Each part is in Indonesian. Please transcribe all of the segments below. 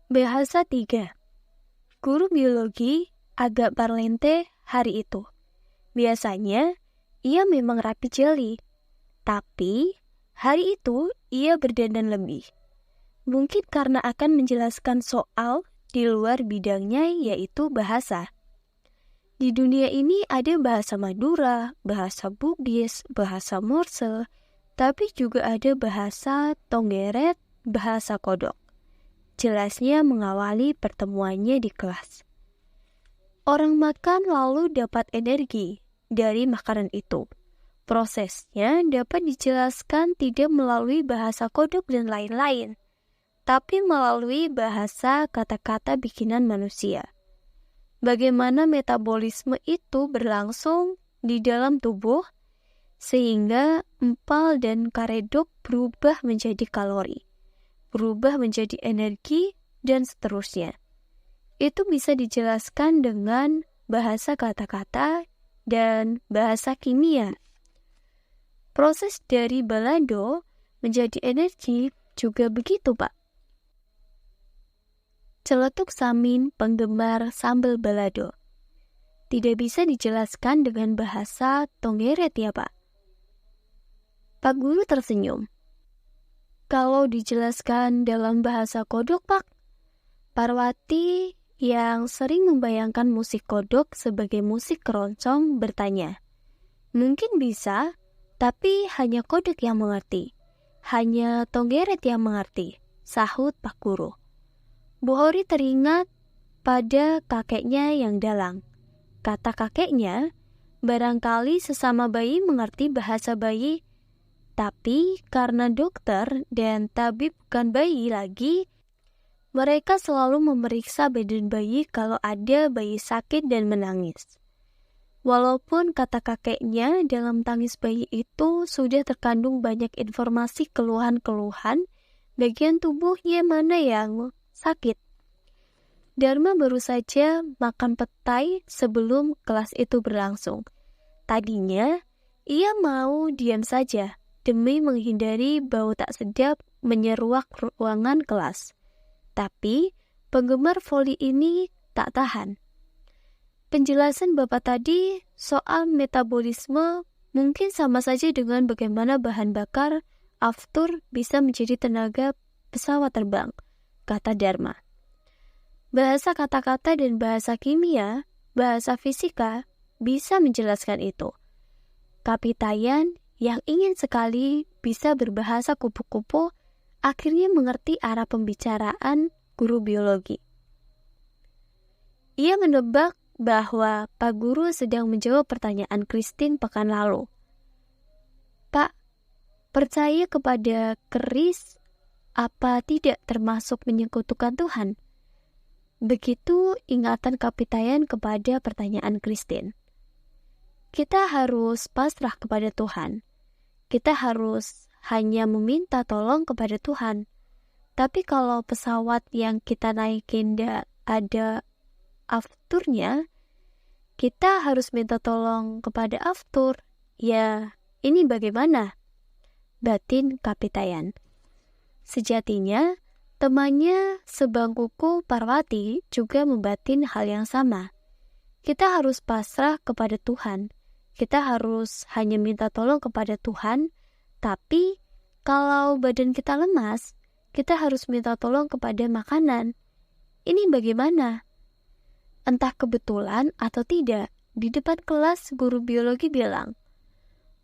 Bahasa 3. Guru biologi agak parlente hari itu. Biasanya, ia memang rapi jeli. Tapi, hari itu ia berdandan lebih. Mungkin karena akan menjelaskan soal di luar bidangnya, yaitu bahasa. Di dunia ini ada bahasa Madura, bahasa Bugis, bahasa Morse, tapi juga ada bahasa Tonggeret, bahasa Kodok. Jelasnya mengawali pertemuannya di kelas. Orang makan lalu dapat energi dari makanan itu. Prosesnya dapat dijelaskan tidak melalui bahasa kodok dan lain-lain, tapi melalui bahasa kata-kata bikinan manusia. Bagaimana metabolisme itu berlangsung di dalam tubuh, sehingga empal dan karedok berubah menjadi kalori, berubah menjadi energi, dan seterusnya. Itu bisa dijelaskan dengan bahasa kata-kata dan bahasa kimia. Proses dari balado menjadi energi juga begitu, Pak. Celetuk Samin penggemar sambal balado. Tidak bisa dijelaskan dengan bahasa Tonggeret ya, Pak. Pak Guru tersenyum. Kalau dijelaskan dalam bahasa kodok, Pak. Parwati yang sering membayangkan musik kodok sebagai musik keroncong bertanya, mungkin bisa, tapi hanya kodok yang mengerti. Hanya Tonggeret yang mengerti, sahut Pak Guru. Bu Hori teringat pada kakeknya yang dalang. Kata kakeknya, barangkali sesama bayi mengerti bahasa bayi, tapi karena dokter dan tabib bukan bayi lagi, mereka selalu memeriksa badan bayi kalau ada bayi sakit dan menangis. Walaupun kata kakeknya dalam tangis bayi itu sudah terkandung banyak informasi keluhan-keluhan, bagian tubuhnya mana yang sakit. Dharma baru saja makan petai sebelum kelas itu berlangsung. Tadinya, ia mau diam saja demi menghindari bau tak sedap menyeruak ruangan kelas. Tapi, penggemar voli ini tak tahan. Penjelasan Bapak tadi soal metabolisme mungkin sama saja dengan bagaimana bahan bakar aftur bisa menjadi tenaga pesawat terbang, kata Dharma. Bahasa kata-kata dan bahasa kimia, bahasa fisika bisa menjelaskan itu. Kapitayan yang ingin sekali bisa berbahasa kupu-kupu akhirnya mengerti arah pembicaraan guru biologi. Ia menebak bahwa Pak Guru sedang menjawab pertanyaan Christine pekan lalu. Pak, percaya kepada keris apa tidak termasuk menyekutukan Tuhan? Begitu ingatan Kapitayan kepada pertanyaan Christine. Kita harus pasrah kepada Tuhan. Kita harus hanya meminta tolong kepada Tuhan. Tapi kalau pesawat yang kita naikin ada afturnya, kita harus minta tolong kepada aftur. Ya, ini bagaimana? Batin Kapitayan. Sejatinya, temannya sebangkuku Parwati juga membatin hal yang sama. Kita harus pasrah kepada Tuhan. Kita harus hanya minta tolong kepada Tuhan. Tapi, kalau badan kita lemas, kita harus minta tolong kepada makanan. Ini bagaimana? Entah kebetulan atau tidak, di depan kelas guru biologi bilang,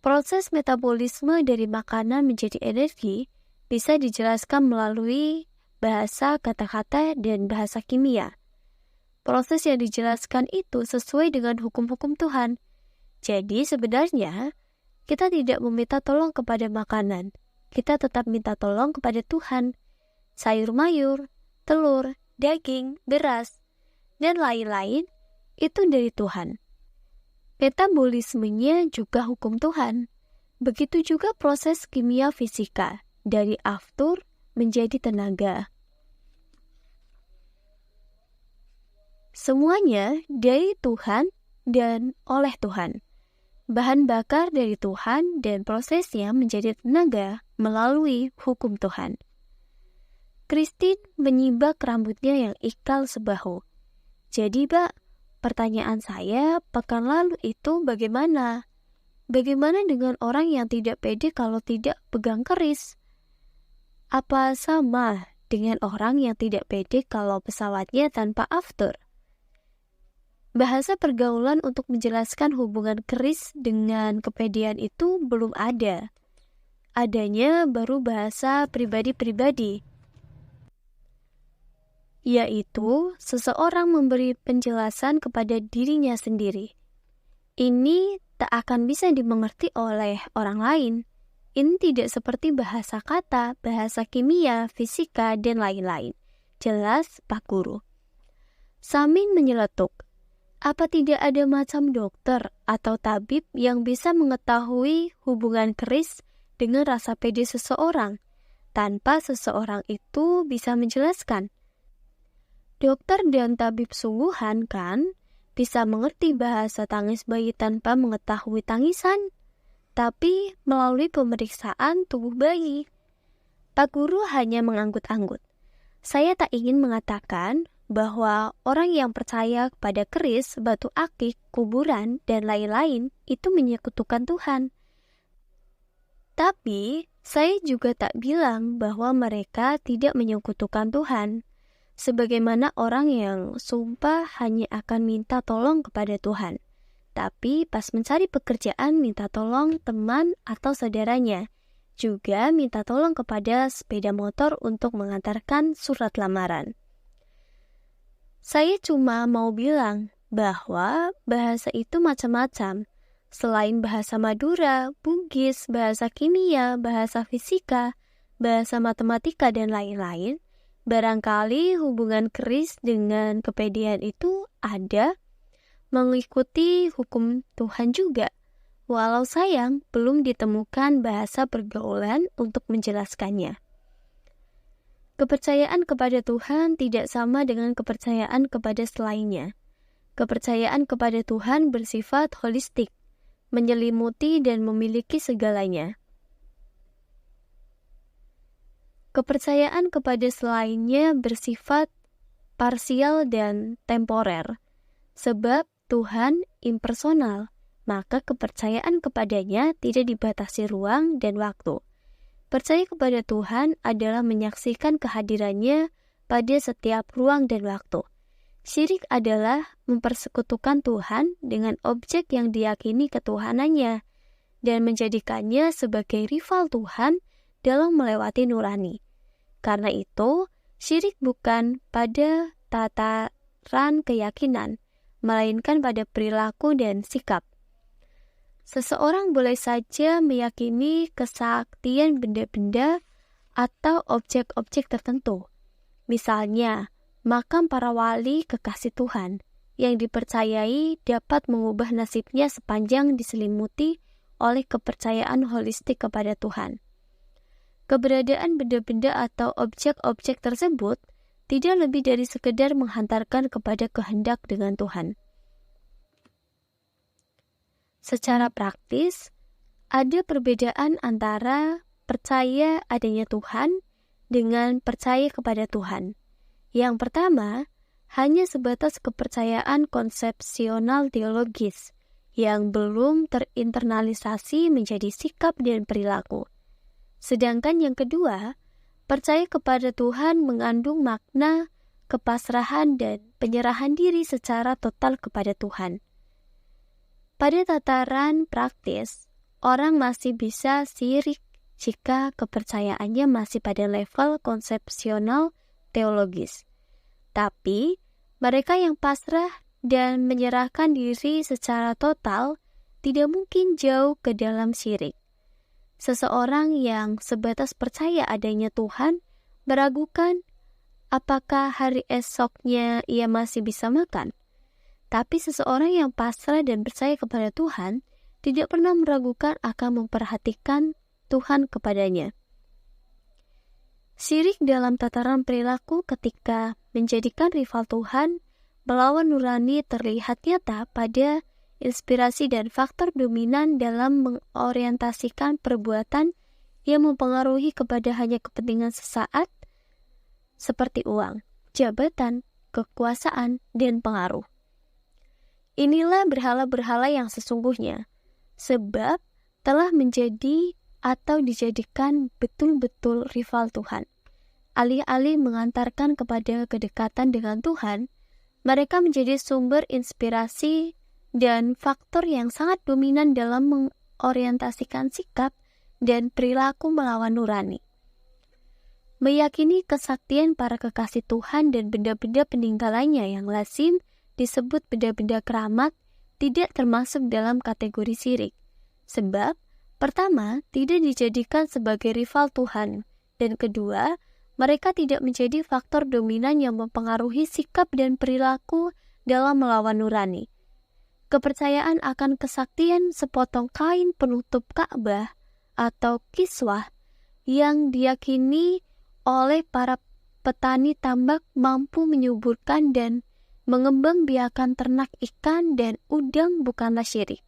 proses metabolisme dari makanan menjadi energi bisa dijelaskan melalui bahasa kata-kata dan bahasa kimia. Proses yang dijelaskan itu sesuai dengan hukum-hukum Tuhan. Jadi sebenarnya, kita tidak meminta tolong kepada makanan. Kita tetap minta tolong kepada Tuhan. Sayur mayur, telur, daging, beras, dan lain-lain itu dari Tuhan. Metabolismenya juga hukum Tuhan. Begitu juga proses kimia fisika dari aftur menjadi tenaga. Semuanya dari Tuhan dan oleh Tuhan. Bahan bakar dari Tuhan dan prosesnya menjadi tenaga melalui hukum Tuhan. Christine menyibak rambutnya yang ikal sebahu. Jadi, Mbak, pertanyaan saya pekan lalu itu bagaimana? Bagaimana dengan orang yang tidak pede kalau tidak pegang keris? Apa sama dengan orang yang tidak pede kalau pesawatnya tanpa after? Bahasa pergaulan untuk menjelaskan hubungan keris dengan kepedean itu belum ada. Adanya baru bahasa pribadi-pribadi, yaitu seseorang memberi penjelasan kepada dirinya sendiri. Ini tak akan bisa dimengerti oleh orang lain. Ini tidak seperti bahasa kata, bahasa kimia, fisika, dan lain-lain. Jelas, Pak Guru. Samin menyeletuk. Apa tidak ada macam dokter atau tabib yang bisa mengetahui hubungan keris dengan rasa pede seseorang, tanpa seseorang itu bisa menjelaskan? Dokter dan tabib sungguhan kan bisa mengerti bahasa tangis bayi tanpa mengetahui tangisan, tapi melalui pemeriksaan tubuh bayi. Pak Guru hanya mengangguk-anggut. Saya tak ingin mengatakan bahwa orang yang percaya kepada keris, batu akik, kuburan, dan lain-lain itu menyekutukan Tuhan. Tapi, saya juga tak bilang bahwa mereka tidak menyekutukan Tuhan. Sebagaimana orang yang sumpah hanya akan minta tolong kepada Tuhan, tapi pas mencari pekerjaan minta tolong teman atau saudaranya, juga minta tolong kepada sepeda motor untuk mengantarkan surat lamaran. Saya cuma mau bilang bahwa bahasa itu macam-macam. Selain bahasa Madura, Bugis, bahasa kimia, bahasa fisika, bahasa matematika, dan lain-lain, barangkali hubungan keris dengan kepedean itu ada mengikuti hukum Tuhan juga. Walau sayang, belum ditemukan bahasa pergaulan untuk menjelaskannya. Kepercayaan kepada Tuhan tidak sama dengan kepercayaan kepada selainnya. Kepercayaan kepada Tuhan bersifat holistik, menyelimuti dan memiliki segalanya. Kepercayaan kepada selainnya bersifat parsial dan temporer. Sebab Tuhan impersonal, maka kepercayaan kepadanya tidak dibatasi ruang dan waktu. Percaya kepada Tuhan adalah menyaksikan kehadirannya pada setiap ruang dan waktu. Syirik adalah mempersekutukan Tuhan dengan objek yang diyakini ketuhanannya dan menjadikannya sebagai rival Tuhan dalam melewati nurani. Karena itu, syirik bukan pada tataran keyakinan, melainkan pada perilaku dan sikap. Seseorang boleh saja meyakini kesaktian benda-benda atau objek-objek tertentu. Misalnya, makam para wali kekasih Tuhan yang dipercayai dapat mengubah nasibnya sepanjang diselimuti oleh kepercayaan holistik kepada Tuhan. Keberadaan benda-benda atau objek-objek tersebut tidak lebih dari sekedar menghantarkan kepada kehendak dengan Tuhan. Secara praktis, ada perbedaan antara percaya adanya Tuhan dengan percaya kepada Tuhan. Yang pertama, hanya sebatas kepercayaan konsepsional teologis yang belum terinternalisasi menjadi sikap dan perilaku. Sedangkan yang kedua, percaya kepada Tuhan mengandung makna kepasrahan dan penyerahan diri secara total kepada Tuhan. Pada tataran praktis, orang masih bisa syirik jika kepercayaannya masih pada level konsepsional teologis. Tapi, mereka yang pasrah dan menyerahkan diri secara total tidak mungkin jauh ke dalam syirik. Seseorang yang sebatas percaya adanya Tuhan meragukan apakah hari esoknya ia masih bisa makan. Tapi seseorang yang pasrah dan percaya kepada Tuhan tidak pernah meragukan akan memperhatikan Tuhan kepadanya. Syirik dalam tataran perilaku ketika menjadikan rival Tuhan melawan nurani terlihat nyata pada inspirasi dan faktor dominan dalam mengorientasikan perbuatan yang mempengaruhi kepada hanya kepentingan sesaat, seperti uang, jabatan, kekuasaan, dan pengaruh. Inilah berhala-berhala yang sesungguhnya, sebab telah menjadi atau dijadikan betul-betul rival Tuhan. Alih-alih mengantarkan kepada kedekatan dengan Tuhan, mereka menjadi sumber inspirasi dan faktor yang sangat dominan dalam mengorientasikan sikap dan perilaku melawan nurani. Meyakini kesaktian para kekasih Tuhan dan benda-benda peninggalannya yang lazim disebut benda-benda keramat tidak termasuk dalam kategori syirik. Sebab, pertama, tidak dijadikan sebagai rival Tuhan, dan kedua, mereka tidak menjadi faktor dominan yang mempengaruhi sikap dan perilaku dalam melawan nurani. Kepercayaan akan kesaktian sepotong kain penutup Ka'bah atau kiswah yang diyakini oleh para petani tambak mampu menyuburkan dan mengembangbiakan ternak ikan dan udang bukanlah syirik.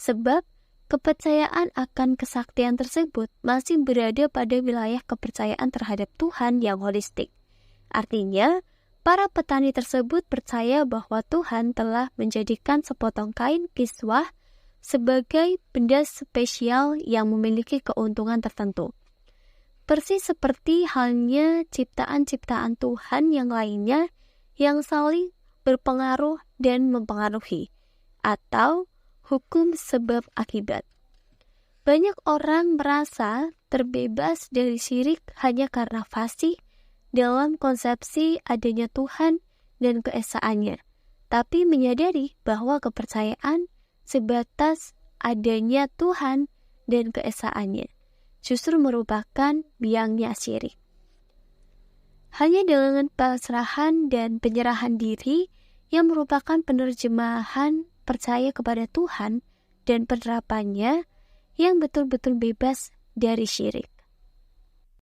Sebab kepercayaan akan kesaktian tersebut masih berada pada wilayah kepercayaan terhadap Tuhan yang holistik. Artinya, para petani tersebut percaya bahwa Tuhan telah menjadikan sepotong kain kiswah sebagai benda spesial yang memiliki keuntungan tertentu. Persis seperti halnya ciptaan-ciptaan Tuhan yang lainnya yang saling berpengaruh dan mempengaruhi, atau hukum sebab akibat. Banyak orang merasa terbebas dari syirik hanya karena fasih dalam konsepsi adanya Tuhan dan keesaannya, tapi menyadari bahwa kepercayaan sebatas adanya Tuhan dan keesaannya justru merupakan biangnya syirik. Hanya dengan pasrahan dan penyerahan diri yang merupakan penerjemahan percaya kepada Tuhan dan penerapannya yang betul-betul bebas dari syirik.